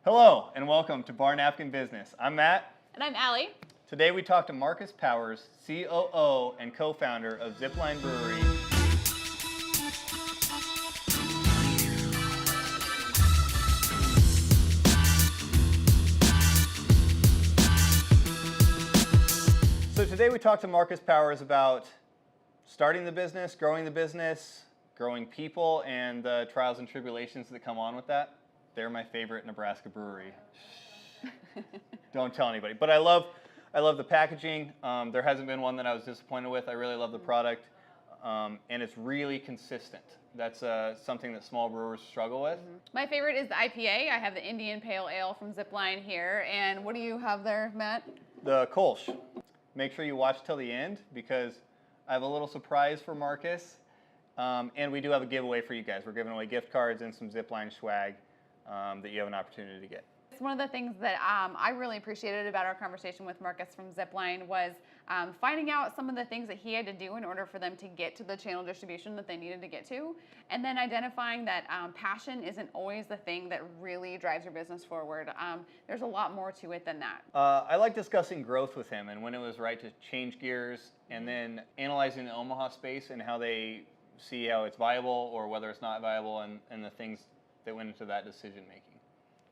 Hello and welcome to Bar Napkin Business. I'm Matt. And I'm Allie. Today we talk to Marcus Powers, COO and co-founder of Zipline Brewery. So today we talk to Marcus Powers about starting the business, growing people, and the trials and tribulations that come on with that. They're my favorite Nebraska brewery. Don't tell anybody. But I love the packaging. There hasn't been one that I was disappointed with. I really love the product, and it's really consistent. That's something that small brewers struggle with. My favorite is the IPA. I have the Indian Pale Ale from Zipline here. And what do you have there, Matt? The Kolsch. Make sure you watch till the end because I have a little surprise for Marcus, and we do have a giveaway for you guys. We're giving away gift cards and some Zipline swag that you have an opportunity to get. One of the things that I really appreciated about our conversation with Marcus from Zipline was finding out some of the things that he had to do in order for them to get to the channel distribution that they needed to get to, and then identifying that passion isn't always the thing that really drives your business forward. There's a lot more to it than that. I like discussing growth with him and when it was right to change gears, and then analyzing the Omaha space and how they see how it's viable or whether it's not viable, and the things that went into that decision making.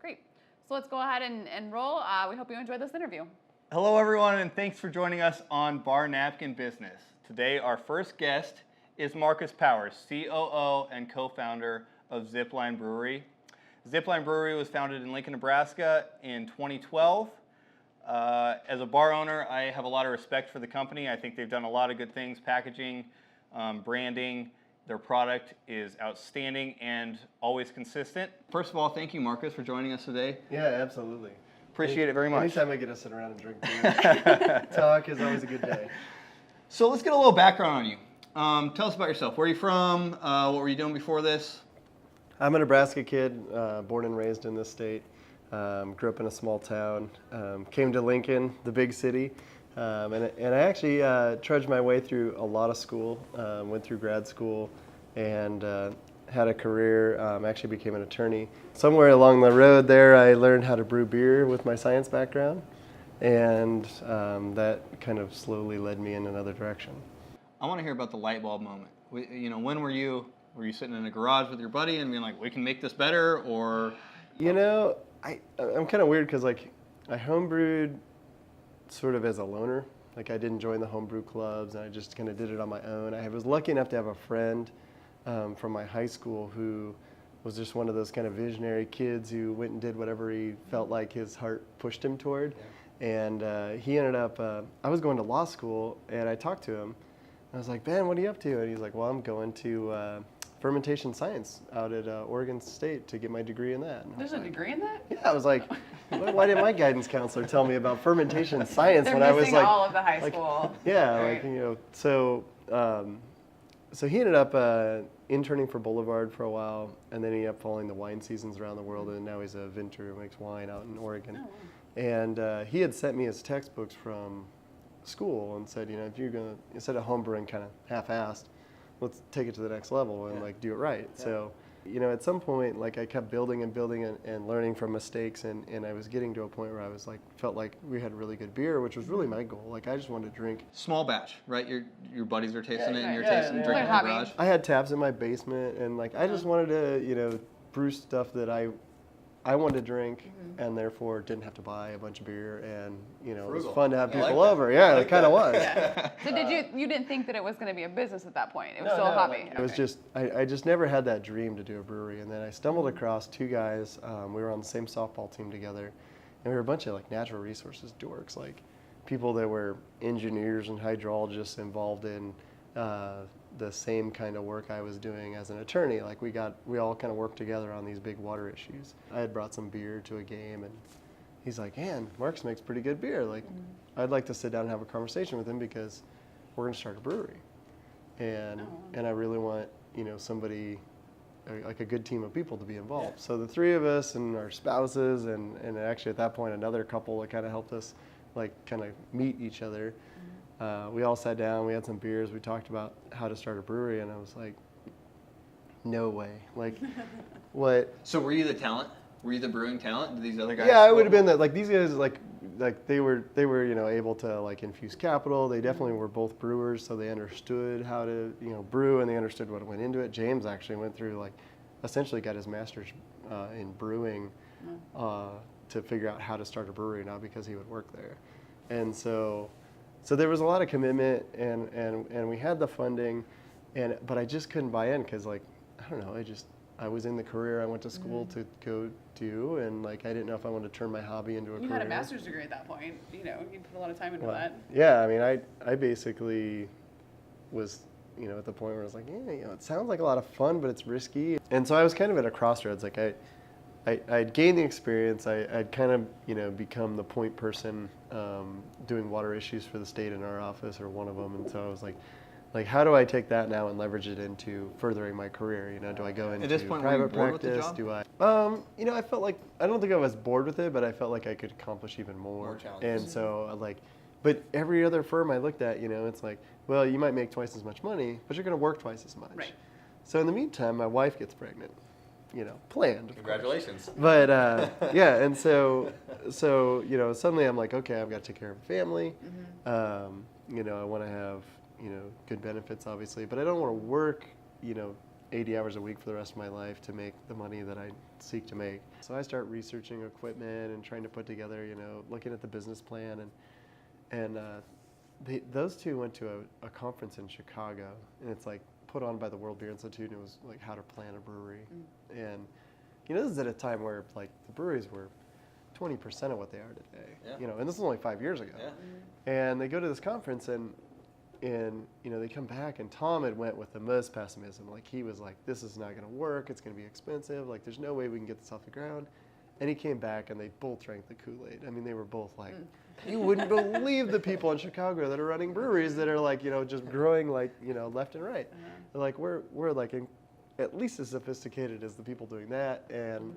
Great. So let's go ahead and roll. We hope you enjoyed this interview. Hello, everyone, and thanks for joining us on Bar Napkin Business. Today, our first guest is Marcus Powers, COO and co-founder of Zipline Brewery. Zipline Brewery was founded in Lincoln, Nebraska in 2012. As a bar owner, I have a lot of respect for the company. I think they've done a lot of good things, packaging, branding. Their product is outstanding and always consistent. First of all, thank you, Marcus, for joining us today. Yeah, absolutely. Appreciate it very much. Anytime I get to sit around and drink beer, talk is always a good day. So let's get a little background on you. Tell us about yourself. Where are you from? What were you doing before this? I'm a Nebraska kid, born and raised in this state. Grew up in a small town. Came to Lincoln, the big city. And I actually trudged my way through a lot of school, went through grad school, and had a career, actually became an attorney. Somewhere along the road there, I learned how to brew beer with my science background, and that kind of slowly led me in another direction. I want to hear about the light bulb moment. When were you sitting in a garage with your buddy and being like, we can make this better, or? You know, I'm kind of weird because like I homebrewed sort of as a loner. Like I didn't join the homebrew clubs, and I just kind of did it on my own. I was lucky enough to have a friend from my high school who was just one of those kind of visionary kids who went and did whatever he felt like his heart pushed him toward. Yeah. And he ended up, I was going to law school, and I talked to him. I was like, Ben, what are you up to? And he's like, well, I'm going to fermentation science out at Oregon State to get my degree in that. There's a degree in that? Yeah, I was like, why didn't my guidance counselor tell me about fermentation science when I was like all of the high school? Yeah, right. So he ended up interning for Boulevard for a while, and then he ended up following the wine seasons around the world, and now he's a vintner who makes wine out in Oregon. Oh, wow. And he had sent me his textbooks from school and said, if you're gonna, instead of homebrewing kind of half-assed, let's take it to the next level and do it right. Yeah. So, at some point, like I kept building and learning from mistakes, and I was getting to a point where I was like, felt like we had really good beer, which was really my goal. Like I just wanted to drink. Small batch, right? Your buddies are tasting it, and you're drinking in the garage. I had taps in my basement, and like I just wanted to, brew stuff that I wanted to drink, and therefore didn't have to buy a bunch of beer, and it was fun to have people over. Yeah, it kind of was. Yeah. So you didn't think that it was going to be a business at that point? It was still a hobby. It was just I just never had that dream to do a brewery, and then I stumbled across two guys. We were on the same softball team together, and we were a bunch of like natural resources dorks, like people that were engineers and hydrologists involved in the same kind of work I was doing as an attorney. Like we all kind of worked together on these big water issues. I had brought some beer to a game, and he's like, man, Marcus makes pretty good beer. Like, I'd like to sit down and have a conversation with him because we're going to start a brewery. And I really want, somebody, like a good team of people to be involved. Yeah. So the three of us and our spouses, and actually at that point another couple that kind of helped us like kind of meet each other. We all sat down, we had some beers, we talked about how to start a brewery, and I was like, no way. Like, what? So were you the talent? Were you the brewing talent? Did these other guys? Yeah, I would have been that. Like these guys, like they were able to like infuse capital. They definitely were both brewers, so they understood how to brew, and they understood what went into it. James actually went through like essentially got his master's in brewing to figure out how to start a brewery, not because he would work there. And so there was a lot of commitment, and we had the funding, but I just couldn't buy in because like I don't know, I was in the career I went to school to go do, and like I didn't know if I wanted to turn my hobby into a career. You had a master's degree at that point. You put a lot of time into that. Yeah, I mean, I basically was at the point where I was like, yeah, it sounds like a lot of fun, but it's risky. And so I was kind of at a crossroads. Like I'd gained the experience. I'd kind of become the point person doing water issues for the state in our office, or one of them. And so I was like, how do I take that now and leverage it into furthering my career? Do I go into At this point, private were you bored with the practice? job? Do I? I felt like, I don't think I was bored with it, but I felt like I could accomplish even more. More challenges. And so but every other firm I looked at, it's like, well, you might make twice as much money, but you're going to work twice as much. Right. So in the meantime, my wife gets pregnant. Planned. Of Congratulations. course. But yeah, and so suddenly I'm like, okay, I've got to take care of a family. I want to have good benefits, obviously, but I don't want to work 80 hours a week for the rest of my life to make the money that I seek to make. So I start researching equipment and trying to put together, looking at the business plan, and those two went to a conference in Chicago, and it's like put on by the World Beer Institute, and it was like how to plan a brewery. And this is at a time where like the breweries were 20% of what they are today. Yeah. And this was only 5 years ago. Yeah. And they go to this conference, and they come back, and Tom had went with the most pessimism. Like he was like, this is not going to work. It's going to be expensive. Like there's no way we can get this off the ground. And he came back, and they both drank the Kool-Aid. I mean, they were both like, you wouldn't believe the people in Chicago that are running breweries that are like, just growing like, left and right. They're like, we're like at least as sophisticated as the people doing that, and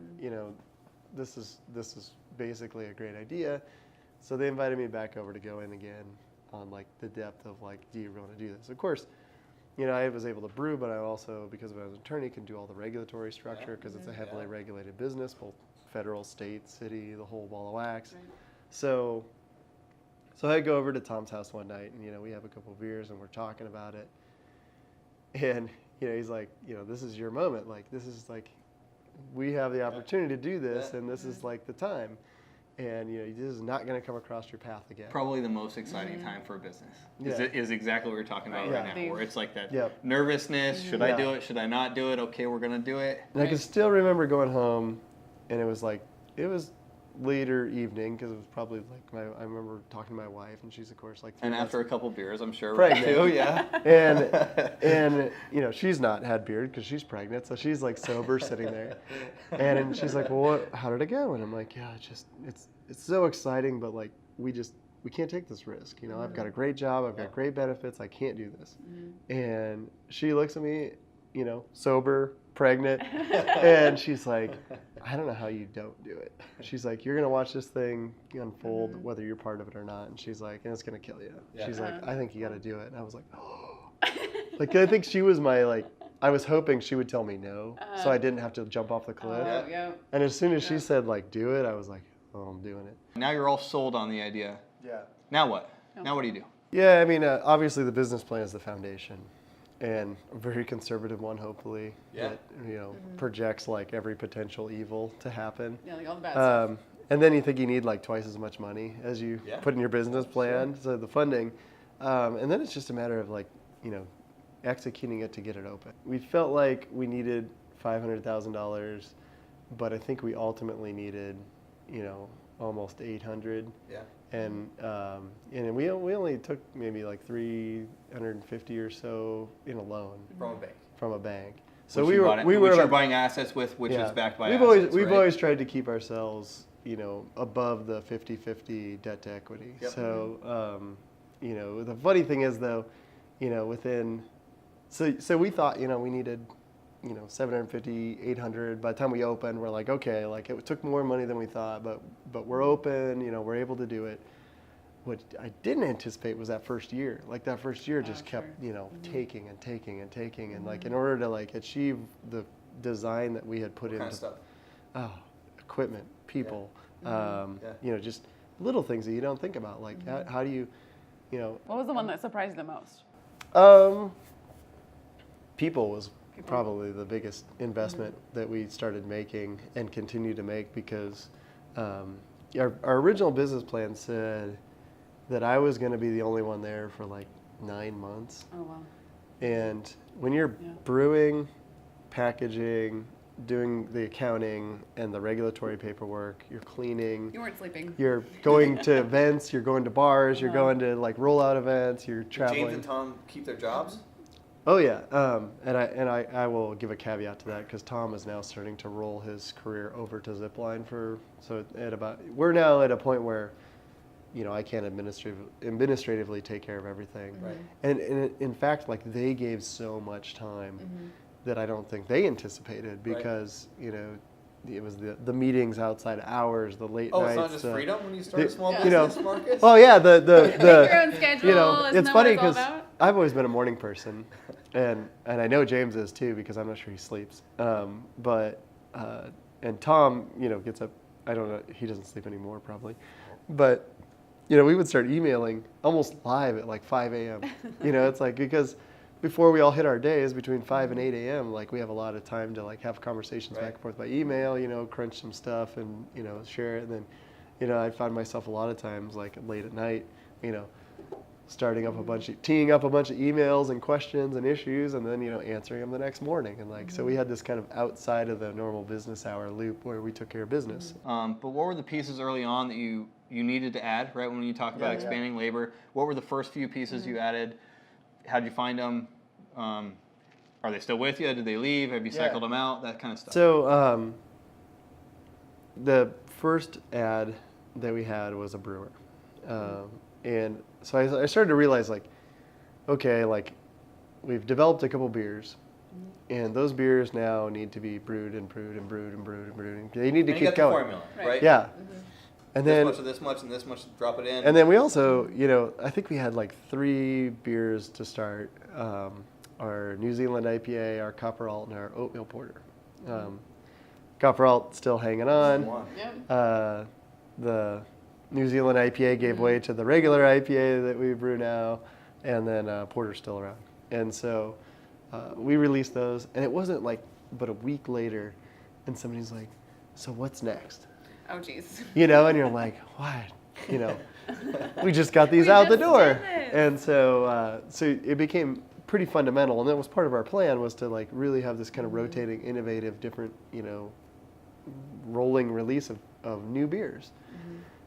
this is basically a great idea. So they invited me back over to go in again on like the depth of like, do you really want to do this? Of course, I was able to brew, but I also, because I was an attorney, can do all the regulatory structure because it's a heavily regulated business, both federal, state, city, the whole ball of wax. Right. So I go over to Tom's house one night, and we have a couple of beers, and we're talking about it. And he's like, this is your moment. Like this is like, we have the opportunity to do this, and this is like the time. And this is not going to come across your path again. Probably the most exciting time for a business Yeah. is exactly what we're talking about right now, where it's like that nervousness. Should I do it? Should I not do it? Okay, we're going to do it. And I can still remember going home, and it was later evening, because it was probably like I remember talking to my wife, and she's of course like 3 And months after a couple beers, I'm sure. pregnant. Too, yeah. And she's not had beer because she's pregnant, so she's like sober sitting there, and she's like, well, how did it go? And I'm like, yeah, it's so exciting, but like we can't take this risk. I've got a great job, I've got great benefits, I can't do this. And she looks at me, sober, pregnant, and she's like, I don't know how you don't do it. She's like, you're going to watch this thing unfold, whether you're part of it or not. And she's like, and it's going to kill you. Yeah. She's like, I think you got to do it. And I was like, oh. Like, I think she was I was hoping she would tell me no, so I didn't have to jump off the cliff. And as soon as she said, like, do it, I was like, oh, I'm doing it. Now you're all sold on the idea. Yeah. Now what? Now what do you do? Yeah, I mean, obviously the business plan is the foundation. And a very conservative one, hopefully, that projects like every potential evil to happen. Yeah, like all the bad stuff. And then you think you need like twice as much money as you put in your business plan, so the funding. And then it's just a matter of like, executing it to get it open. We felt like we needed $500,000, but I think we ultimately needed, almost 800. Yeah. And we only took maybe like 350 or so in a loan from a bank. So we were buying assets with, which is backed by we've always tried to keep ourselves, above the 50-50 debt to equity. Yep. So the funny thing is though, so we thought we needed 750, 800. By the time we opened, we're like, okay, like it took more money than we thought, but we're open, we're able to do it. What I didn't anticipate was that first year. Like that first year just kept, taking and taking and taking. And like in order to like achieve the design that we had put into stuff? Oh, equipment, people, just little things that you don't think about. Like how do you, What was the one that surprised you the most? People was probably the biggest investment that we started making and continue to make because our original business plan said that I was going to be the only one there for like 9 months. Oh, wow. And when you're brewing, packaging, doing the accounting and the regulatory paperwork, you're cleaning. You weren't sleeping. You're going to events, you're going to bars, you're going to like rollout events, you're traveling. Did James and Tom keep their jobs? Oh yeah, and I will give a caveat to that because Tom is now starting to roll his career over to Zipline we're now at a point where, I can't administratively take care of everything. Right. And in fact, like they gave so much time that I don't think they anticipated because it was the meetings outside hours, the late nights. Oh, it's not just freedom when you start a small you business, Marcus? Well, yeah, the Make your own schedule. Isn't it's that funny what because it's all about? I've always been a morning person, and I know James is too because I'm not sure he sleeps. And Tom, gets up. I don't know. He doesn't sleep anymore probably, but we would start emailing almost live at like 5 a.m. It's like because before we all hit our days between 5 and 8 a.m., like we have a lot of time to like have conversations back and forth by email, crunch some stuff and, share it. And then, I found myself a lot of times like late at night, teeing up a bunch of emails and questions and issues and then, answering them the next morning. And like, so we had this kind of outside of the normal business hour loop where we took care of business. But what were the pieces early on that you needed to add, right? When you talk about expanding labor, what were the first few pieces you added? How'd you find them? Are they still with you? Did they leave? Have you cycled them out? That kind of stuff. So the first ad that we had was a brewer. And so I started to realize like, okay, like we've developed a couple beers and those beers now need to be brewed and brewed and brewed and brewed and brewed. And they need to and keep you got going. The formula, right? Yeah. And this then much of this much and this much, drop it in. And then we also, I think we had like 3 beers to start. Our New Zealand IPA, our Copper Alt, and our Oatmeal Porter. Copper Alt still hanging on. The New Zealand IPA gave way to the regular IPA that we brew now, and then Porter's still around. And so we released those, and it wasn't like but a week later, and somebody's like, so what's next? Oh, geez. And you're like, what? We just got these out the door. And so it became pretty fundamental, and that was part of our plan was to like really have this kind of rotating, innovative, different, rolling release of new beers.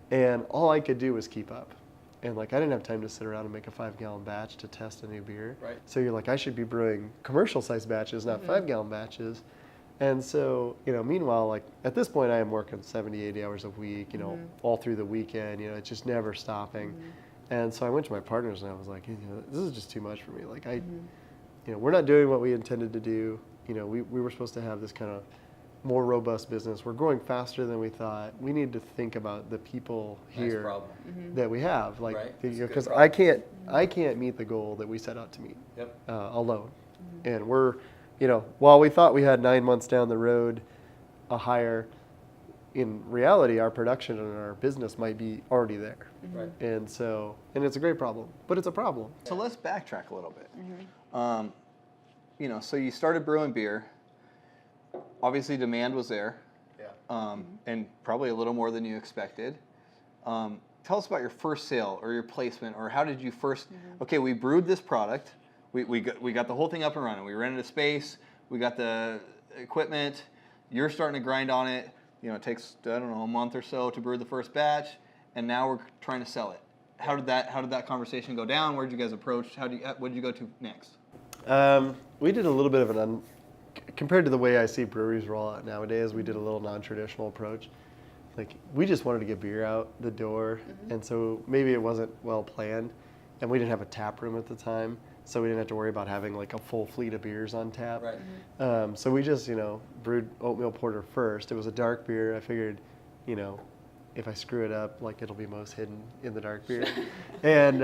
And all I could do was keep up. And like I didn't have time to sit around and make a 5-gallon batch to test a new beer. Right. So you're like, I should be brewing commercial sized batches, not 5-gallon batches. And so, meanwhile, like at this point I am working 70, 80 hours a week, all through the weekend, it's just never stopping. And so I went to my partners and I was like, this is just too much for me. Like we're not doing what we intended to do. We were supposed to have this kind of more robust business. We're growing faster than we thought. We need to think about the people here that we have, like because I can't meet the goal that we set out to meet alone. And we're, while we thought we had 9 months down the road a hire, in reality, our production and our business might be already there. Right. And it's a great problem, but it's a problem. So let's backtrack a little bit. So you started brewing beer. Obviously, demand was there, and probably a little more than you expected. Tell us about your first sale or your placement, or how did you first? Okay, we brewed this product. We got the whole thing up and running. We rented a space. We got the equipment. You're starting to grind on it. It takes a month or so to brew the first batch, and now we're trying to sell it. How did that conversation go down? Where did you guys approach? What did you go to next? We did a little bit of compared to the way I see breweries roll out nowadays, we did a little non-traditional approach. Like we just wanted to get beer out the door, and so maybe it wasn't well planned, and we didn't have a tap room at the time, so we didn't have to worry about having like a full fleet of beers on tap. So we just brewed Oatmeal Porter first. It was a dark beer. I figured, if I screw it up, like it'll be most hidden in the dark beer. and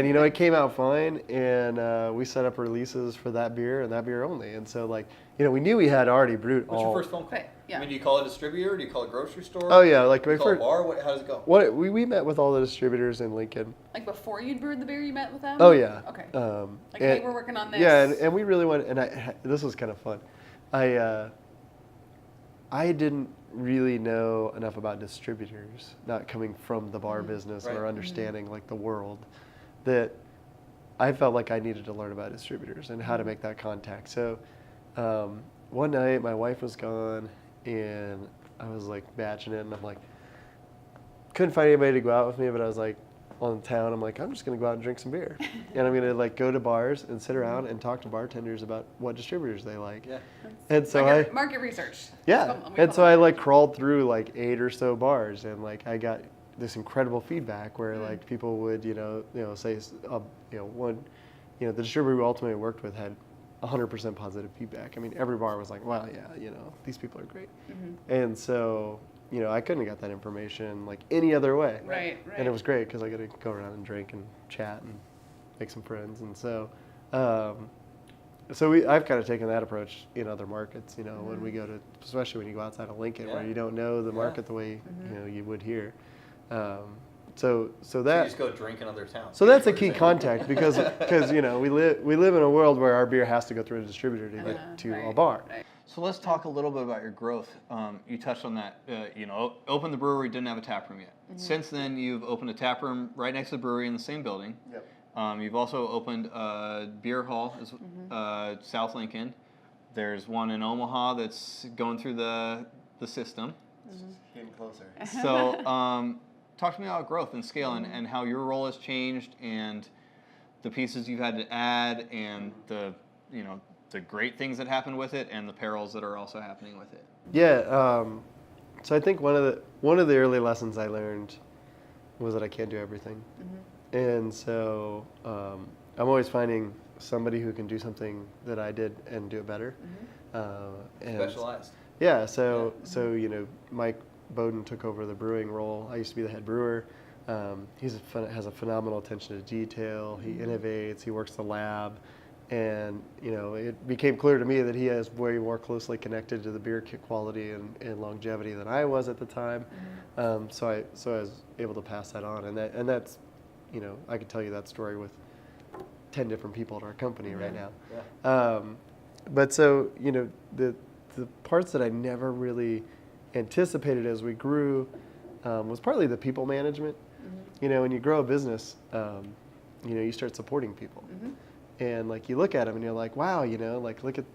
you know, it came out fine, and we set up releases for that beer and that beer only. And so like, you know, we knew we had already brewed What's all. your first phone call? Right, yeah. I mean, do you call it a distributor? Do you call it a grocery store? Oh yeah, like Do you my call it a first. bar? How does it go? What we met with all the distributors in Lincoln. Like before you'd brewed the beer, you met with them? Oh yeah. Okay. and- Like, hey, we're working on this. Yeah, and we really went, and this was kind of fun. I didn't really know enough about distributors, not coming from the bar business Right. or understanding like the world, that I felt like I needed to learn about distributors and how to make that contact. So one night my wife was gone and I was like batching it, and I'm like, couldn't find anybody to go out with me, but I was like, on town, I'm like, I'm just gonna go out and drink some beer, and I'm gonna like go to bars and sit around and talk to bartenders about what distributors they like. Yeah. And so Market research. yeah, and so I like crawled through like 8 or so bars, and like I got this incredible feedback where like people would you know say one, you know, the distributor we ultimately worked with had 100% positive feedback. I mean, every bar was like, wow, yeah, you know, these people are great. And so, you know, I couldn't have got that information like any other way. Right. And it was great because I got to go around and drink and chat and make some friends. And so, I've kind of taken that approach in other markets, you know, when we go to, especially when you go outside of Lincoln where Yeah. you don't know the market the way, you know, you would here. So You that, just go drink in other towns. so that's a key contact because you know, we live in a world where our beer has to go through a distributor to get to a bar. Right. So let's talk a little bit about your growth. You touched on that. You know, opened the brewery, didn't have a tap room yet. Since then, you've opened a tap room right next to the brewery in the same building. Yep. You've also opened a beer hall, South Lincoln. There's one in Omaha that's going through the system. Getting closer. So talk to me about growth and scale and how your role has changed and the pieces you've had to add and the great things that happen with it and the perils that are also happening with it. Yeah. So I think one of the early lessons I learned was that I can't do everything, and so I'm always finding somebody who can do something that I did and do it better. And Specialized. yeah. So you know, Mike Bowden took over the brewing role. I used to be the head brewer. Has a phenomenal attention to detail. He innovates. He works the lab. And, you know, it became clear to me that he is way more closely connected to the beer quality and longevity than I was at the time. So I was able to pass that on. And that's, you know, I could tell you that story with 10 different people at our company right now. Yeah. But so, you know, the parts that I never really anticipated as we grew was partly the people management. You know, when you grow a business, you know, you start supporting people. And like you look at them and you're like, wow, you know, like look at,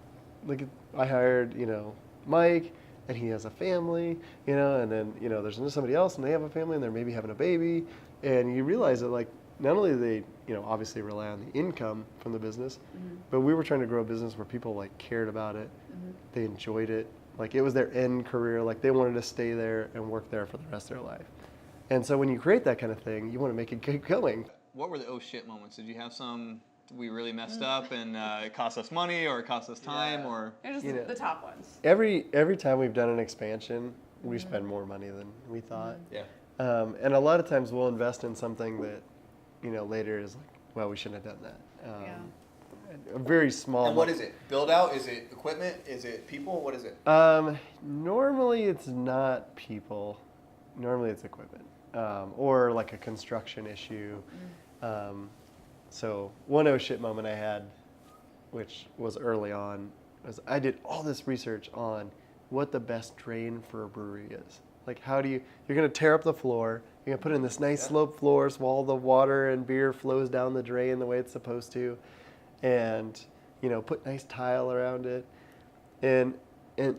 I hired, you know, Mike, and he has a family, you know, and then, you know, there's somebody else and they have a family and they're maybe having a baby, and you realize that like not only do they, you know, obviously rely on the income from the business, but we were trying to grow a business where people like cared about it, they enjoyed it, like it was their end career, like they wanted to stay there and work there for the rest of their life. And so when you create that kind of thing, you want to make it keep going. What were the oh shit moments? Did you have some we really messed up and it cost us money or it cost us time or? They're just You know, the top ones. Every time we've done an expansion, we spend more money than we thought. Yeah. And a lot of times we'll invest in something that, you know, later is like, well, we shouldn't have done that. A very small. And what is it? Build out? Is it equipment? Is it people? What is it? Normally it's not people. Normally it's equipment. Or like a construction issue. So one oh shit moment I had, which was early on, was I did all this research on what the best drain for a brewery is. Like you're going to tear up the floor, you're going to put in this nice sloped floor so all the water and beer flows down the drain the way it's supposed to, and, you know, put nice tile around it. And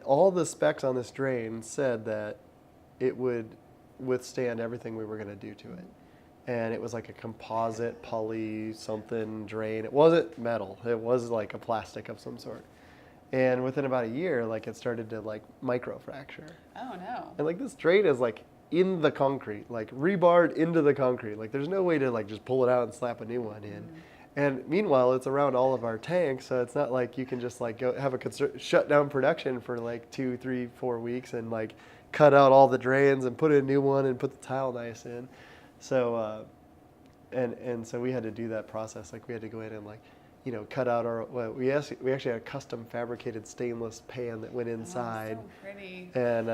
all the specs on this drain said that it would withstand everything we were going to do to it. And it was like a composite poly something drain. It wasn't metal. It was like a plastic of some sort. And within about a year, like it started to like micro fracture. Oh no. And like this drain is like in the concrete, like rebarred into the concrete. Like there's no way to like just pull it out and slap a new one in. And meanwhile, it's around all of our tanks, so it's not like you can just like go have shut down production for like 2, 3, 4 weeks and like cut out all the drains and put in a new one and put the tile nice in. So, and so we had to do that process. Like we had to go in and like, cut out we actually had a custom fabricated stainless pan that went inside. Oh, so pretty. And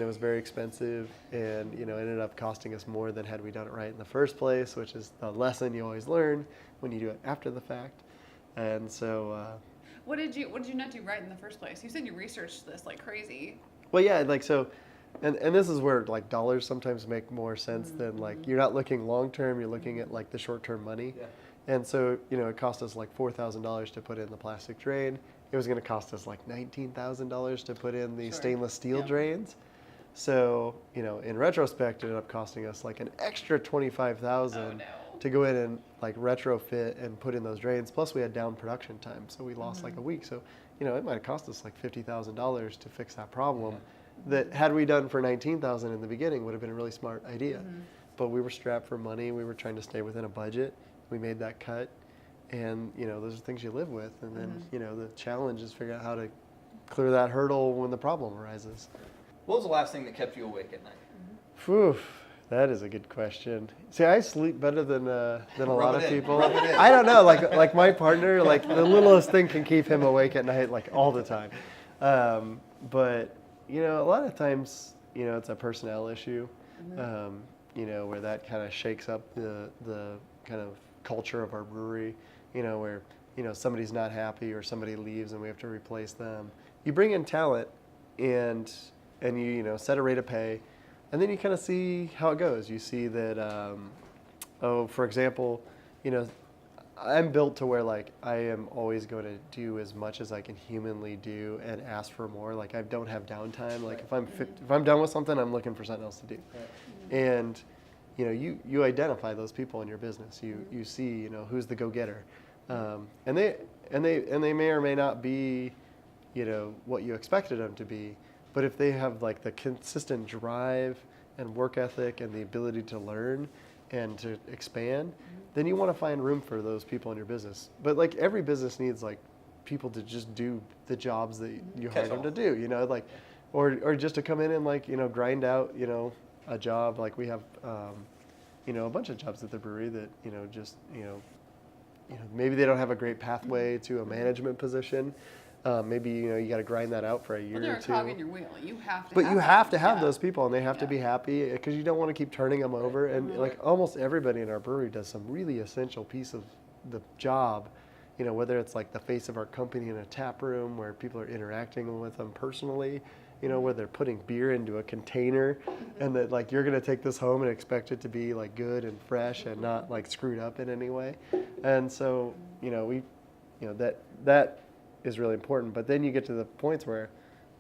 it was very expensive, and ended up costing us more than had we done it right in the first place, which is the lesson you always learn when you do it after the fact. And so, What did you not do right in the first place? You said you researched this like crazy. well, yeah, like so, and this is where like dollars sometimes make more sense than like you're not looking long term, you're looking at like the short term money. Yeah. And so, it cost us like $4,000 to put in the plastic drain. It was going to cost us like $19,000 to put in the Sure. stainless steel Yeah. drains. So, in retrospect, it ended up costing us like an extra $25,000 Oh, no. to go in and like retrofit and put in those drains. Plus, we had down production time, so we lost like a week. So, it might have cost us like $50,000 to fix that problem. That had we done for $19,000 in the beginning would have been a really smart idea. But we were strapped for money. We were trying to stay within a budget. We made that cut, and those are things you live with. And then the challenge is figuring out how to clear that hurdle when the problem arises. What was the last thing that kept you awake at night? Phew, that is a good question. See, I sleep better than a lot of it in, people. rub it in. I don't know, like my partner, like the littlest thing can keep him awake at night, like all the time. But a lot of times, it's a personnel issue. Where that kind of shakes up the kind of culture of our brewery, where, somebody's not happy or somebody leaves and we have to replace them. You bring in talent and you, set a rate of pay, and then you kind of see how it goes. You see that, for example, I'm built to where like I am always going to do as much as I can humanly do and ask for more. Like I don't have downtime. Like if I'm done with something, I'm looking for something else to do. And you identify those people in your business. You see who's the go-getter, and they may or may not be what you expected them to be. But if they have like the consistent drive and work ethic and the ability to learn and to expand, then you want to find room for those people in your business. But like every business needs like people to just do the jobs that you hired them to do, like, or just to come in and like, grind out, a job. Like we have, a bunch of jobs at the brewery that, maybe they don't have a great pathway to a management position. Maybe, you got to grind that out for a year Well, they're or two. a cog in your wheel. You have to. But you have to have yeah. those people, and they have to be happy because you don't want to keep turning them over. And like almost everybody in our brewery does some really essential piece of the job. Whether it's like the face of our company in a tap room where people are interacting with them personally, where they're putting beer into a container, and that like you're gonna take this home and expect it to be like good and fresh and not like screwed up in any way. And so that is really important. But then you get to the points where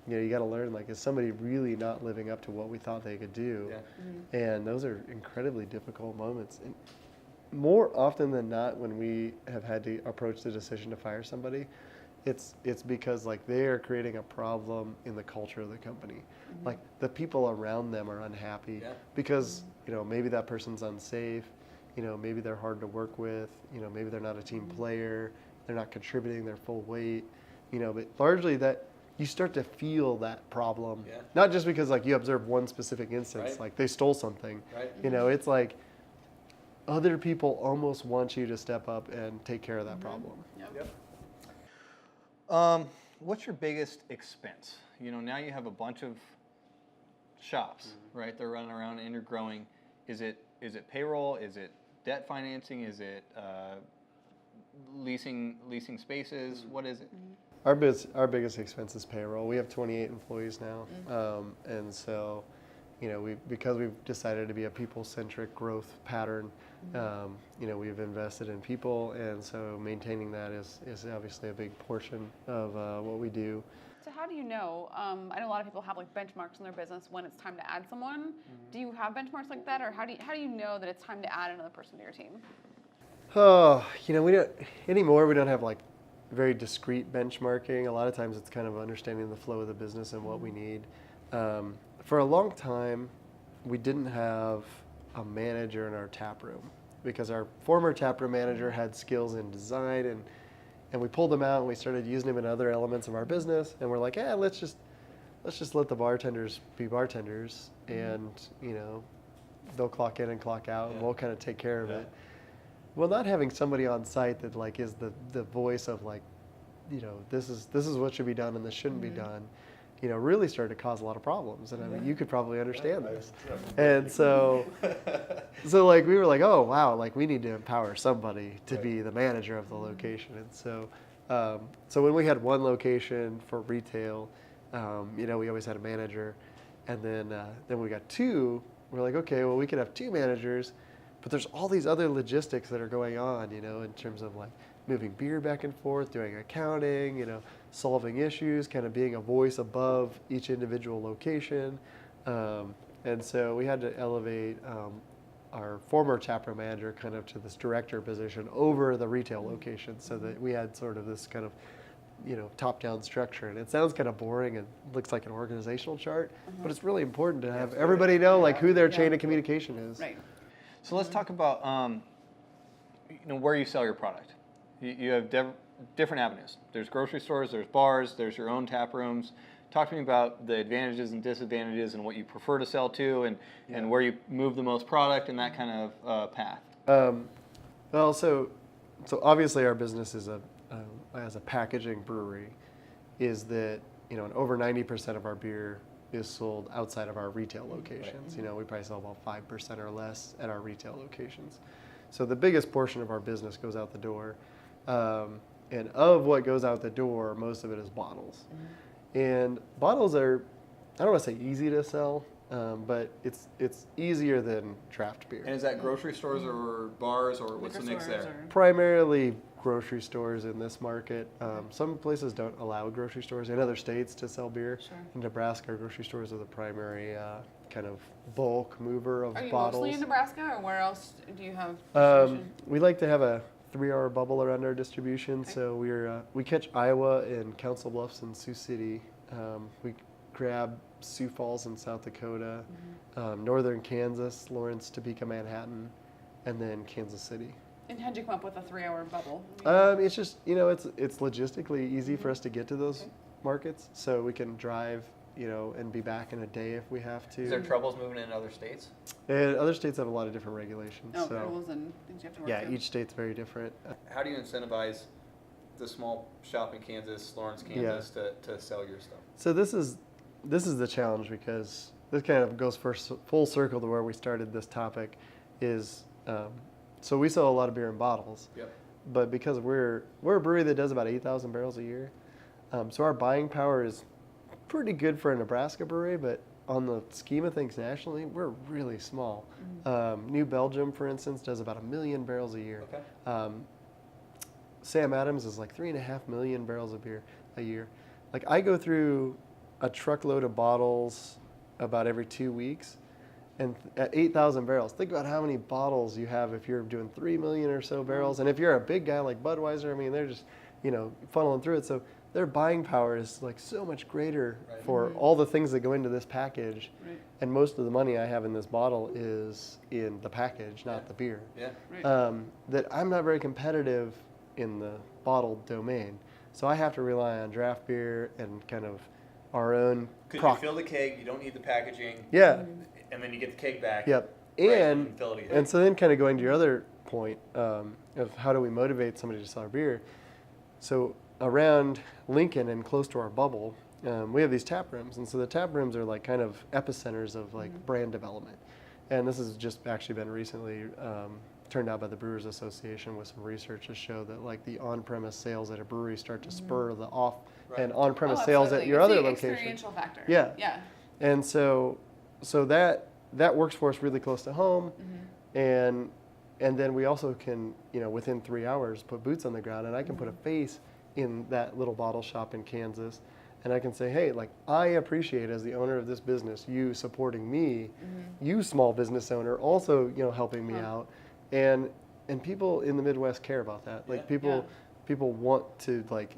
you got to learn, like, is somebody really not living up to what we thought they could do? Yeah. And those are incredibly difficult moments. And more often than not, when we have had to approach the decision to fire somebody, it's because like they are creating a problem in the culture of the company. Like the people around them are unhappy because maybe that person's unsafe, maybe they're hard to work with, maybe they're not a team player, they're not contributing their full weight, but largely that you start to feel that problem, not just because like you observe one specific instance, like they stole something, it's like other people almost want you to step up and take care of that problem. What's your biggest expense? Now you have a bunch of shops, right? They're running around and you're growing. Is it payroll? Is it debt financing? Is it leasing spaces? What is it? Our biggest expense is payroll. We have 28 employees now, and so because we've decided to be a people-centric growth pattern, we've invested in people, and so maintaining that is obviously a big portion of what we do. So how do you know? I know a lot of people have like benchmarks in their business when it's time to add someone. Do you have benchmarks like that, or how do you know that it's time to add another person to your team? Oh, we don't anymore. We don't have like very discrete benchmarking. A lot of times it's kind of understanding the flow of the business and what we need. For a long time, we didn't have a manager in our tap room because our former tap room manager had skills in design, and we pulled him out and we started using him in other elements of our business. And we're like, let's let's just let the bartenders be bartenders, and they'll clock in and clock out, and we'll kind of take care of it. Well, not having somebody on site that like is the voice of like, this is what should be done and this shouldn't be done, really started to cause a lot of problems. And I mean, you could probably understand this. And so like we were like, oh wow, like we need to empower somebody to be the manager of the location. And so so when we had one location for retail, we always had a manager, and then we got two. We're like, okay, well we could have two managers, but there's all these other logistics that are going on, in terms of like moving beer back and forth, doing accounting, solving issues, kind of being a voice above each individual location. And so we had to elevate our former taproom manager kind of to this director position over the retail location, so that we had sort of this kind of top-down structure. And it sounds kind of boring and looks like an organizational chart, but it's really important to have everybody know like who their chain of communication is. Right. So let's talk about where you sell your product. You have different avenues. There's grocery stores, there's bars, there's your own tap rooms. Talk to me about the advantages and disadvantages and what you prefer to sell to, and where you move the most product and that kind of path. Well, so obviously our business is as a packaging brewery, is that and over 90% of our beer is sold outside of our retail locations. We probably sell about 5% or less at our retail locations. So the biggest portion of our business goes out the door. And of what goes out the door, most of it is bottles. And bottles are, I don't want to say easy to sell, but it's easier than draft beer. And is that grocery stores or bars, or what's the mix there? Primarily grocery stores in this market. Some places don't allow grocery stores in other states to sell beer. Sure. In Nebraska, grocery stores are the primary kind of bulk mover of Are you bottles. mostly in Nebraska, or where else do you have distribution? We like to have a 3-hour bubble around our distribution. Okay. So we catch Iowa and Council Bluffs and Sioux City. We grab Sioux Falls in South Dakota, northern Kansas, Lawrence, Topeka, Manhattan, and then Kansas City. And how'd you come up with a 3-hour bubble? It's just it's logistically easy for us to get to those markets, so we can drive and be back in a day if we have to. Is there troubles moving in other states? And other states have a lot of different regulations. Oh, so rules and things you have to work through. each state's very different. How do you incentivize the small shop in Kansas, Lawrence, Kansas, to sell your stuff? So this is the challenge, because this kind of goes full circle to where we started this topic. Is so we sell a lot of beer in bottles. Yep. But because we're a brewery that does about 8,000 barrels a year, so our buying power is pretty good for a Nebraska brewery, but on the scheme of things nationally, we're really small. New Belgium, for instance, does about 1 million barrels a year. Okay. Sam Adams is like 3.5 million barrels of beer a year. Like I go through a truckload of bottles about every 2 weeks, and at 8,000 barrels, think about how many bottles you have if you're doing 3 million or so barrels. And if you're a big guy like Budweiser, I mean, they're just, funneling through it. So their buying power is like so much greater for all the things that go into this package. Right. And most of the money I have in this bottle is in the package, not the beer. Yeah. Right. That I'm not very competitive in the bottled domain. So I have to rely on draft beer and kind of our own. Because you fill the keg, you don't need the packaging. Yeah. And then you get the keg back. Yep. Right, And fill it again. and so then kind of going to your other point of how do we motivate somebody to sell our beer. So around Lincoln and close to our bubble, we have these tap rooms. And so the tap rooms are like kind of epicenters of like brand development. And this has just actually been recently turned out by the Brewers Association with some research to show that like the on-premise sales at a brewery start to spur the off and on-premise sales at your other location. Experiential factor. Yeah. Yeah. And so that works for us really close to home, and then we also can within 3 hours put boots on the ground, and I can put a face in that little bottle shop in Kansas, and I can say, hey, like I appreciate as the owner of this business you supporting me, you small business owner also helping me out, and people in the Midwest care about that. Like people want to like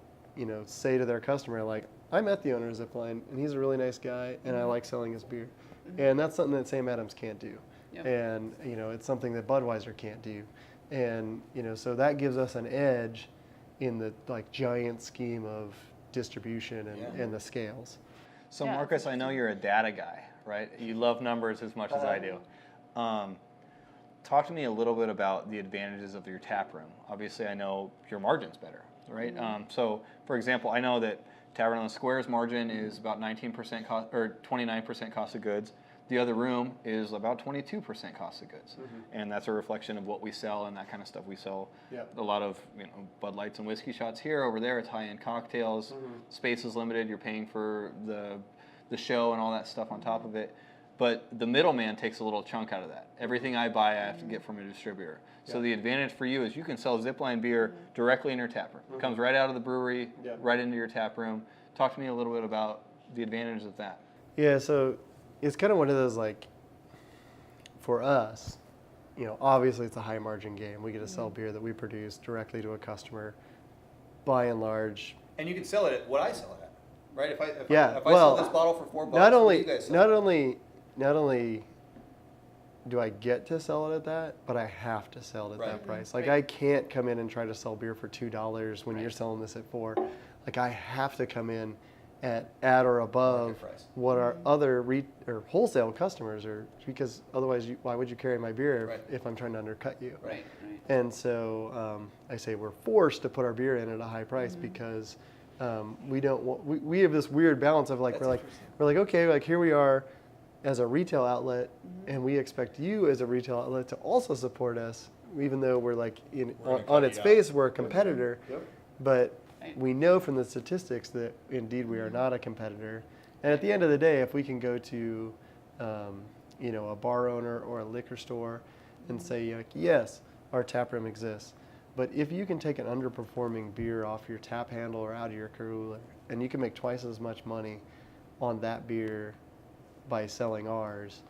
say to their customer like, I met the owner of Zipline and he's a really nice guy and I like selling his beer. And that's something that Sam Adams can't do. Yep. And it's something that Budweiser can't do. And so that gives us an edge in the like giant scheme of distribution and the scales. So Yeah, Marcus, I know you're a data guy, right? You love numbers as much as I do. Talk to me a little bit about the advantages of your tap room. Obviously, I know your margin's better, right? So, for example, I know that Tavern on the Square's margin is about 19% cost or 29% cost of goods. The other room is about 22% cost of goods, and that's a reflection of what we sell and that kind of stuff. We sell a lot of Bud Lights and whiskey shots here. Over there, it's high-end cocktails. Space is limited. You're paying for the show and all that stuff on top of it. But the middleman takes a little chunk out of that. Everything I buy, I have to get from a distributor. So the advantage for you is you can sell Zipline beer directly in your tap room. It comes right out of the brewery, right into your tap room. Talk to me a little bit about the advantages of that. Yeah, so it's kind of one of those, like, for us, obviously it's a high margin game. We get to sell beer that we produce directly to a customer, by and large. And you can sell it at what I sell it at, right? If I well, sell this bottle for $4, not what only do you guys sell? not only do I get to sell it at that, but I have to sell it at that price. Like, I can't come in and try to sell beer for $2 when you're selling this at $4. Like, I have to come in at or above what our other or wholesale customers are, because otherwise, why would you carry my beer if I'm trying to undercut you? Right. And so I say we're forced to put our beer in at a high price because we don't want. We have this weird balance of like we're like okay, like here we are as a retail outlet, and we expect you as a retail outlet to also support us, even though we're like on its face we're a competitor, but we know from the statistics that indeed we are not a competitor. And at the end of the day, if we can go to a bar owner or a liquor store and say, like, yes, our tap room exists, but if you can take an underperforming beer off your tap handle or out of your cooler, and you can make twice as much money on that beer by selling ours,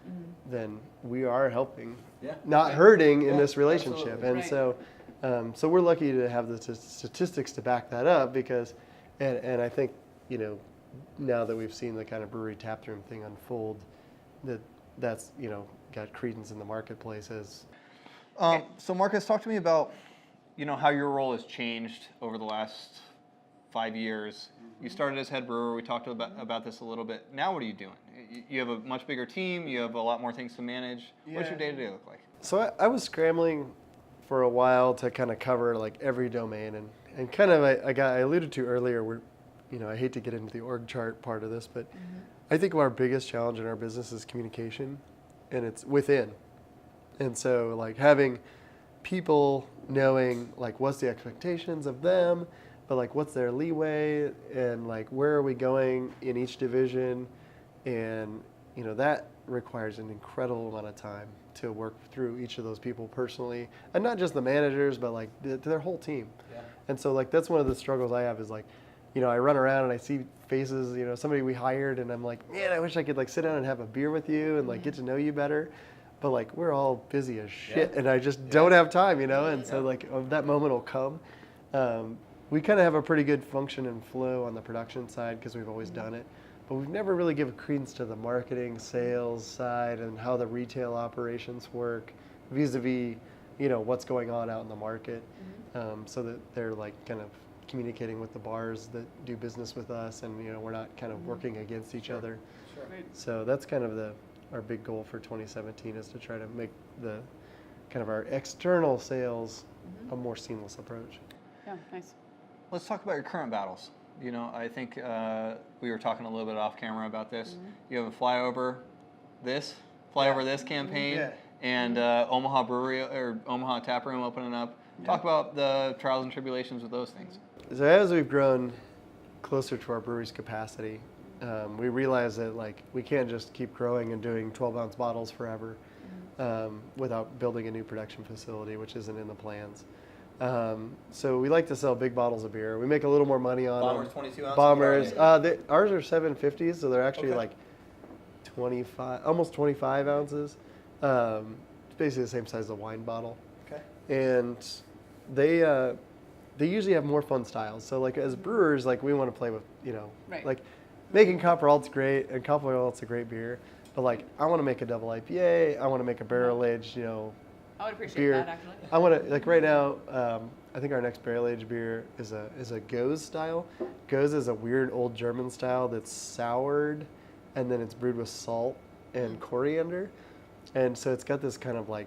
then we are helping, not hurting in this relationship. Absolutely. And so we're lucky to have the statistics to back that up because, and I think, now that we've seen the kind of brewery tap room thing unfold, that's got credence in the marketplace as. So Marcus, talk to me about, how your role has changed over the last 5 years. You started as head brewer. We talked about this a little bit. Now what are you doing? You have a much bigger team. You have a lot more things to manage. What's your day-to-day look like? So I was scrambling for a while to kind of cover like every domain, and kind of I alluded to earlier where, I hate to get into the org chart part of this, but I think our biggest challenge in our business is communication, and it's within. And so like having people knowing like what's the expectations of them, but like what's their leeway and like where are we going in each division, and that requires an incredible amount of time to work through each of those people personally, and not just the managers, but like their whole team. And so like that's one of the struggles I have is like, I run around and I see faces, somebody we hired, and I'm like, man, I wish I could like sit down and have a beer with you and like get to know you better. But like we're all busy as shit, and I just don't have time, and so like that moment will come. We kind of have a pretty good function and flow on the production side because we've always done it, but we've never really given credence to the marketing, sales side, and how the retail operations work vis-a-vis, what's going on out in the market, so that they're like kind of communicating with the bars that do business with us, and we're not kind of working against each other. So that's kind of our big goal for 2017 is to try to make the kind of our external sales a more seamless approach. Yeah, nice. Let's talk about your current battles. I think we were talking a little bit off camera about this. You have a flyover this campaign, and Omaha Brewery or Omaha Tap Room opening up. Talk about the trials and tribulations with those things. So as we've grown closer to our brewery's capacity, we realize that like we can't just keep growing and doing 12-ounce bottles forever without building a new production facility, which isn't in the plans. So we like to sell big bottles of beer. We make a little more money on Bombers, them. 22 ounces. Bombers. Ours are 750s, so they're actually like 25, almost 25 ounces. It's basically the same size as a wine bottle. Okay. And they usually have more fun styles. So like as brewers, like we want to play with, like making Copper Alt's great, and Copper Alt's a great beer. But like I want to make a double IPA. I want to make a barrel aged, I would appreciate beer. that, actually. I want to, like right now, I think our next barrel aged beer is a Goes style. Goes is a weird old German style that's soured, and then it's brewed with salt and coriander, and so it's got this kind of like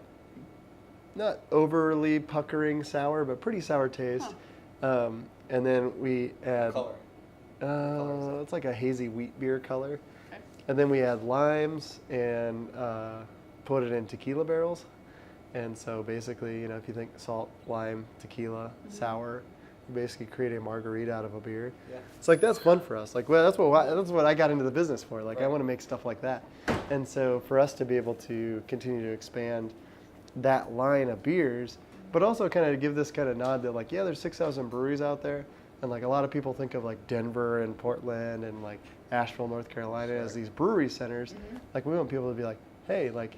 not overly puckering sour, but pretty sour taste. And then we add Color. it's like a hazy wheat beer color, Okay. and then we add limes and put it in tequila barrels. And so basically, if you think salt, lime, tequila, sour, you basically create a margarita out of a beer. Yeah. It's like that's fun for us. Like, well, that's what I got into the business for. Like, I want to make stuff like that. And so for us to be able to continue to expand that line of beers, but also kind of give this kind of nod that like, yeah, there's 6,000 breweries out there, and like a lot of people think of like Denver and Portland and like Asheville, North Carolina as these brewery centers. Like, we want people to be like, hey, like,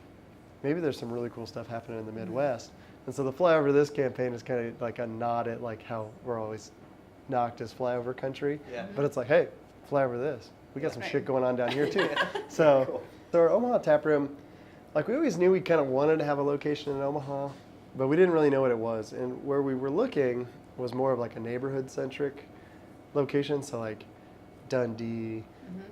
maybe there's some really cool stuff happening in the Midwest. And so the flyover of this campaign is kind of like a nod at like how we're always knocked as flyover country. Yeah. But it's like, hey, flyover this. We got some Right. shit going on down here too. So our Omaha tap room, like we always knew we kind of wanted to have a location in Omaha, but we didn't really know what it was. And where we were looking was more of like a neighborhood centric location. So like Dundee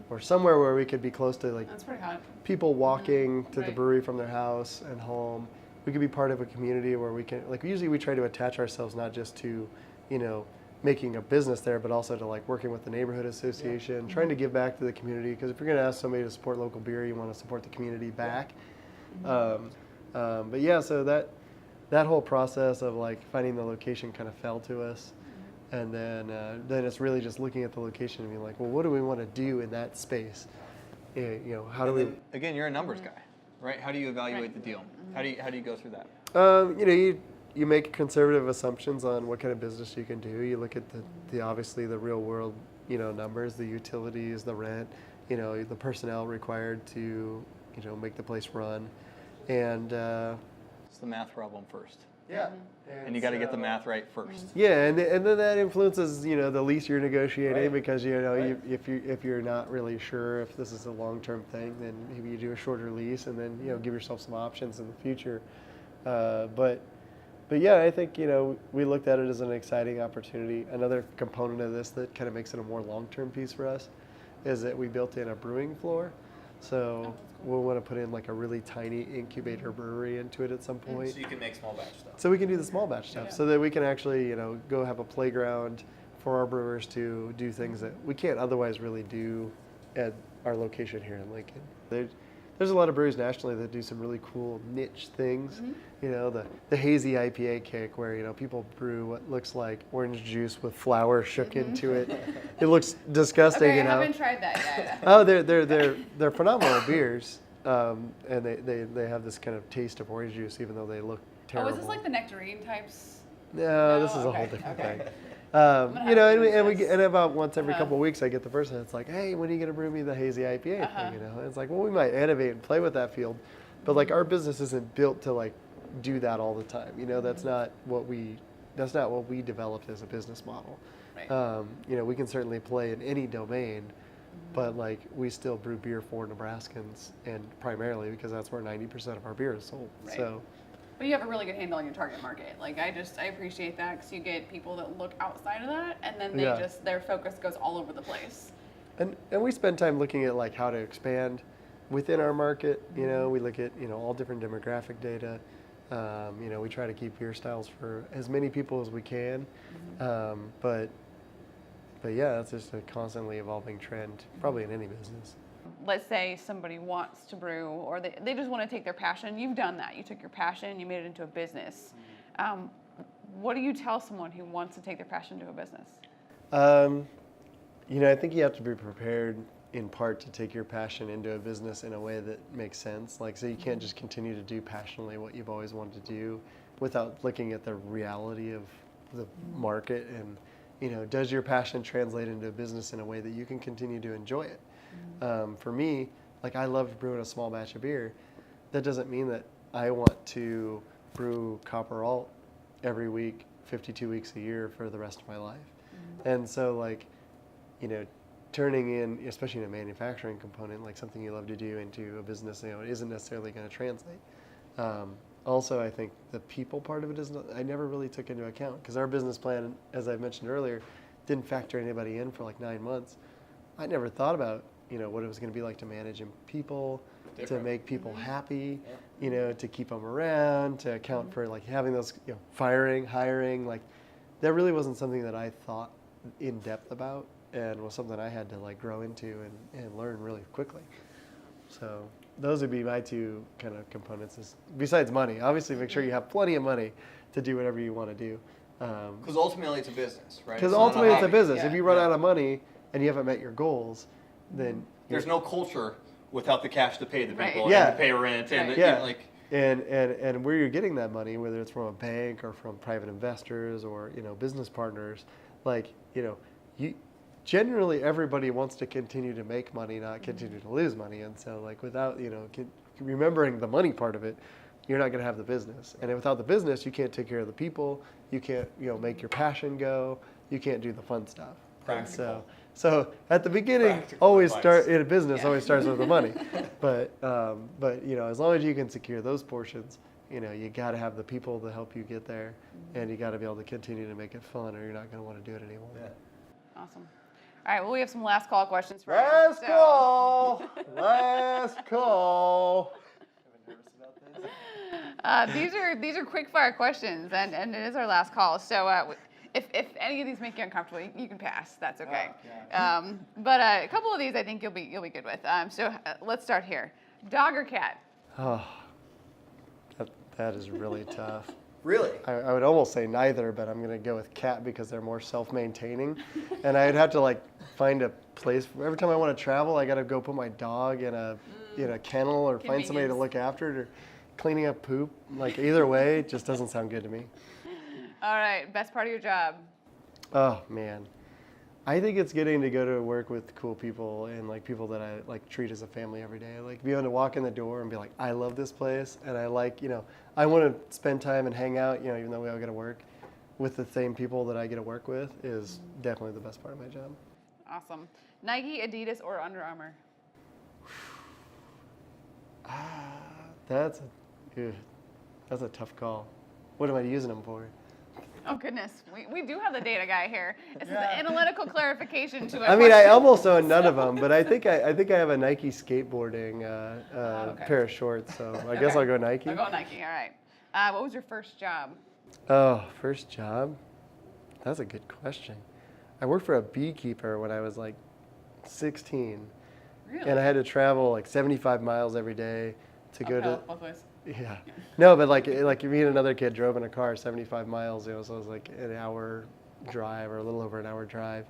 or somewhere where we could be close to like That's pretty hot. people walking to the Right. brewery from their house and home. We could be part of a community where we can, like, usually we try to attach ourselves not just to, making a business there, but also to like working with the neighborhood association, trying to give back to the community. Because if you're going to ask somebody to support local beer, you want to support the community back. But yeah, so that whole process of like finding the location kind of fell to us. And then it's really just looking at the location and being like, well, what do we want to do in that space? How do we? Again, you're a numbers guy, right? How do you evaluate the deal? How do you go through that? You make conservative assumptions on what kind of business you can do. You look at the obviously the real world, numbers, the utilities, the rent, the personnel required to, make the place run, and It's the math problem first, yeah, and you got to get the math right first. yeah, and then that influences the lease you're negotiating because if you're not really sure if this is a long-term thing, then maybe you do a shorter lease and then give yourself some options in the future. But yeah, I think we looked at it as an exciting opportunity. Another component of this that kind of makes it a more long-term piece for us is that we built in a brewing floor. So we'll want to put in like a really tiny incubator brewery into it at some point. So you can make small batch stuff. So we can do the small batch stuff, so that we can actually, go have a playground for our brewers to do things that we can't otherwise really do at our location here in Lincoln. There's a lot of breweries nationally that do some really cool niche things. The hazy IPA kick where, people brew what looks like orange juice with flour shook into it. It looks disgusting, Okay, I haven't tried that yet. Oh, they're phenomenal beers, and they have this kind of taste of orange juice, even though they look Oh, terrible. is this like the nectarine types? No, this No? is a whole Okay, different okay. thing. gonna have to do And we this. and about once every Uh-huh. couple of weeks, I get the person that's like, "Hey, when are you gonna brew me the hazy IPA Uh-huh. thing?" And it's like, well, we might innovate and play with that field, but like our business isn't built to like do that all the time. That's not what we developed as a business model. Right. We can certainly play in any domain, but like we still brew beer for Nebraskans, and primarily because that's where 90% of our beer is sold. Right. So. But you have a really good handle on your target market. Like I appreciate that because you get people that look outside of that, and then their focus goes all over the place. And we spend time looking at like how to expand within our market. We look at all different demographic data. We try to keep beer styles for as many people as we can. But yeah, it's just a constantly evolving trend, probably in any business. Let's say somebody wants to brew, or they just want to take their passion. You've done that. You took your passion, you made it into a business. What do you tell someone who wants to take their passion to a business? I think you have to be prepared in part to take your passion into a business in a way that makes sense. Like, so you can't just continue to do passionately what you've always wanted to do without looking at the reality of the market and, does your passion translate into a business in a way that you can continue to enjoy it? For me, like I love brewing a small batch of beer. That doesn't mean that I want to brew Copper Alt every week, 52 weeks a year for the rest of my life. And so like, turning in, especially in a manufacturing component, like something you love to do into a business, isn't necessarily going to translate. also I think the people part of it is I never really took into account because our business plan, as I mentioned earlier, didn't factor anybody in for like 9 months. I never thought about, what it was going to be like to manage people, to make people happy, to keep them around, to account for like having those, firing, hiring, like that really wasn't something that I thought in depth about and was something I had to like grow into and learn really quickly. So those would be my two kind of components besides money. Obviously make sure you have plenty of money to do whatever you want to do. Because ultimately it's a business, right? Because ultimately it's a business. Yeah. If you run out of money and you haven't met your goals, then there's no culture without the cash to pay the people Yeah. and to pay rent and and where you're getting that money, whether it's from a bank or from private investors or business partners, like you generally everybody wants to continue to make money, not continue to lose money, and so like without remembering the money part of it, you're not going to have the business, and without the business, you can't take care of the people, you can't make your passion go, you can't do the fun stuff. Practical. So at the beginning, Practical always advice. start in a business. Always starts with the money, but as long as you can secure those portions, you got to have the people to help you get there, and you got to be able to continue to make it fun, or you're not going to want to do it anymore. Yeah. Awesome. All right, well, we have some last call questions for Last you. call. Last call. These are quick fire questions, and it is our last call. So if any of these make you uncomfortable, you can pass. That's okay. But a couple of these I think you'll be good with. So let's start here. Dog or cat? Oh, that is really tough. Really? I would almost say neither, but I'm going to go with cat because they're more self-maintaining. And I'd have to like find a place. Every time I want to travel, I got to go put my dog in a kennel or find somebody to look after it or cleaning up poop. Like either way, it just doesn't sound good to me. All right, best part of your job? Oh, man. I think it's getting to go to work with cool people and like people that I like treat as a family every day. Like being able to walk in the door and be like, I love this place, and I like, I want to spend time and hang out, even though we all get to work with the same people that I get to work with is definitely the best part of my job. Awesome. Nike, Adidas, or Under Armour? That's a tough call. What am I using them for? Oh goodness, we do have the data guy here. This is the analytical clarification to it. I mean, I almost own none of them, but I think I have a Nike skateboarding pair of shorts, so I guess I'll go Nike. I'll go Nike. All right. What was your first job? Oh, first job? That's a good question. I worked for a beekeeper when I was like 16. Really? And I had to travel like 75 miles every day to go to. Both ways. Yeah. No, but like me and another kid drove in a car 75 miles, so it was like an hour drive or a little over an hour drive.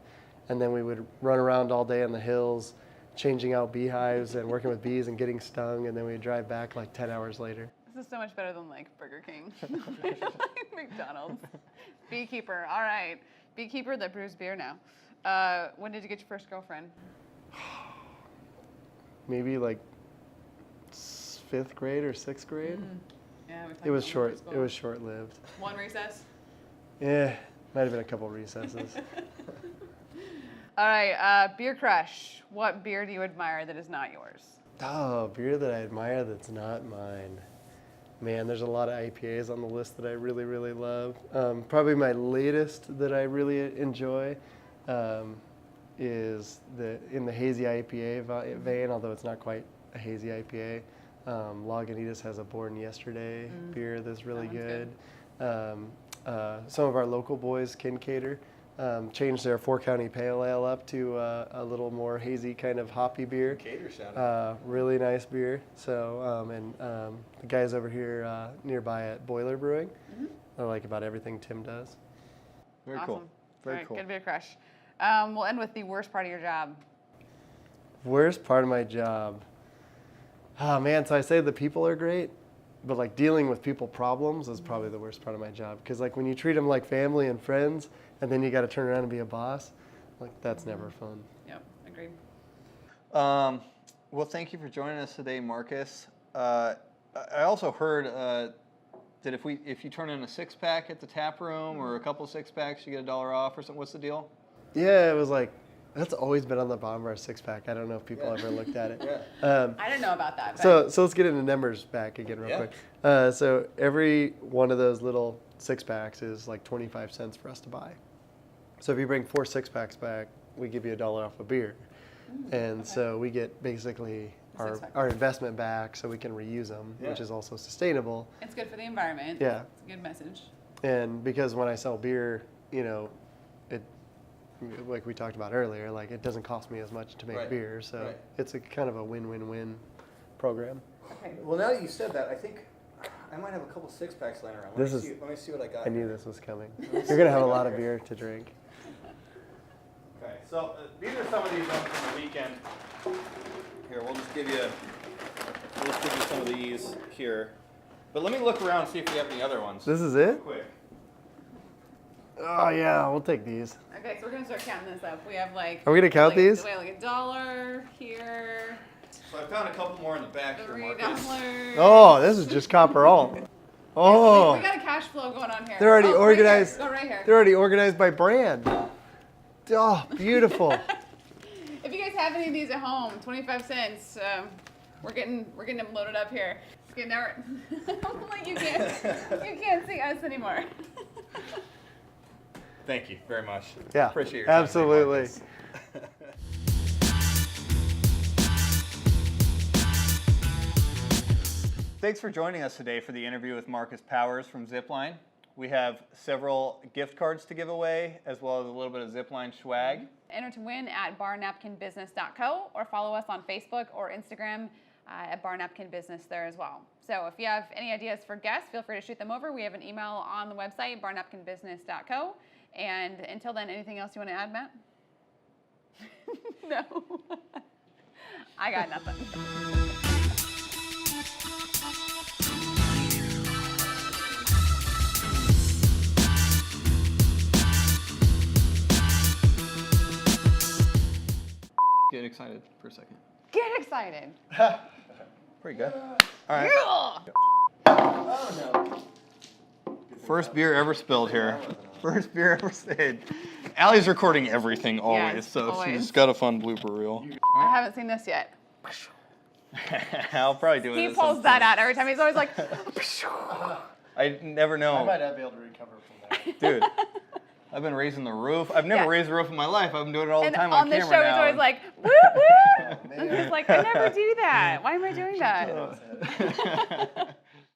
And then we would run around all day in the hills, changing out beehives and working with bees and getting stung, and then we'd drive back like 10 hours later. This is so much better than like Burger King, McDonald's. Beekeeper. All right. Beekeeper that brews beer now. When did you get your first girlfriend? Maybe like 5th grade or 6th grade. Yeah, we It was short. It was short-lived. One recess. Yeah, might have been a couple recesses. All right, beer crush. What beer do you admire that is not yours? Oh, beer that I admire that's not mine. Man, there's a lot of IPAs on the list that I really, really love. Probably my latest that I really enjoy is in the hazy IPA vein, although it's not quite a hazy IPA. Lagunitas has a Born Yesterday beer that's really good. Some of our local boys, Kincaidor, changed their 4-county pale ale up to a little more hazy kind of hoppy beer. Kincaidor, shout out. Really nice beer. So, the guys over here nearby at Boiler Brewing, I like about everything Tim does. Very Awesome. cool. Very All right, cool. good beer crush. We'll end with the worst part of your job. Worst part of my job. Oh man, so I say the people are great, but like dealing with people problems is probably the worst part of my job. Because like when you treat them like family and friends, and then you got to turn around and be a boss, like that's never fun. Yep, agreed. Well, thank you for joining us today, Marcus. I also heard that if you turn in a 6-pack at the tap room or a couple 6-packs, you get $1 off or something. What's the deal? Yeah, it was like That's always been on the bottom of our 6-pack. I don't know if people ever looked at it. I don't know about that. So let's get into numbers back again real Yeah. quick. So every one of those little 6-packs is like 25 cents for us to buy. So if you bring 4 6-packs back, we give you $1 off a beer. And so we get basically our investment back so we can reuse them, which is also sustainable. It's good for the environment. Yeah. It's a good message. And because when I sell beer, you know, it, like we talked about earlier, like it doesn't cost me as much to make Right. beer. So Right. it's a kind of a win-win-win program. Okay. Well, now that you said that, I think I might have a couple 6-packs laying around. Let me see what I got. I knew this was coming. You're going to have a lot of beer to drink. Okay, so these are some of these ones from the weekend. Here, we'll just give you some of these here. But let me look around and see if we have any other ones. This is it? Quick. Oh, yeah, we'll take these. Okay, so we're gonna start counting this up. We have like. Are we gonna count these? We have like $1 here. So I found a couple more in the back here, Marcus. $3. Oh, this is just copper all. Oh, We got a cash flow going on here. they're already right here. organized. Go right here. They're already organized by brand. Oh, beautiful. If you guys have any of these at home, 25 cents. We're getting them loaded up here. It's getting out. Like you can't see us anymore. Thank you very much. Yeah, Appreciate your time, absolutely. Marcus. Thanks for joining us today for the interview with Marcus Powers from Zipline. We have several gift cards to give away, as well as a little bit of Zipline swag. Enter to win at barnapkinbusiness.co or follow us on Facebook or Instagram at Bar Napkin Business there as well. So if you have any ideas for guests, feel free to shoot them over. We have an email on the website, barnapkinbusiness.co. And until then, anything else you want to add, Matt? No. I got nothing. Get excited for a second. Get excited. Pretty good. All right. Yeah. Oh no. First beer ever spilled here. First beer ever spilled. Allie's recording everything always, Yes, so always. she's got a fun blooper reel. I haven't seen this yet. I'll probably do it. He at pulls some that point. out every time. He's always like, I never know. I might not be able to recover from that. Dude, I've been raising the roof. I've never Yeah. raised the roof in my life. I've been doing it all the and time on on this camera show, now. he's always like, woo woo. And he's like, I never do that. Why am I doing that?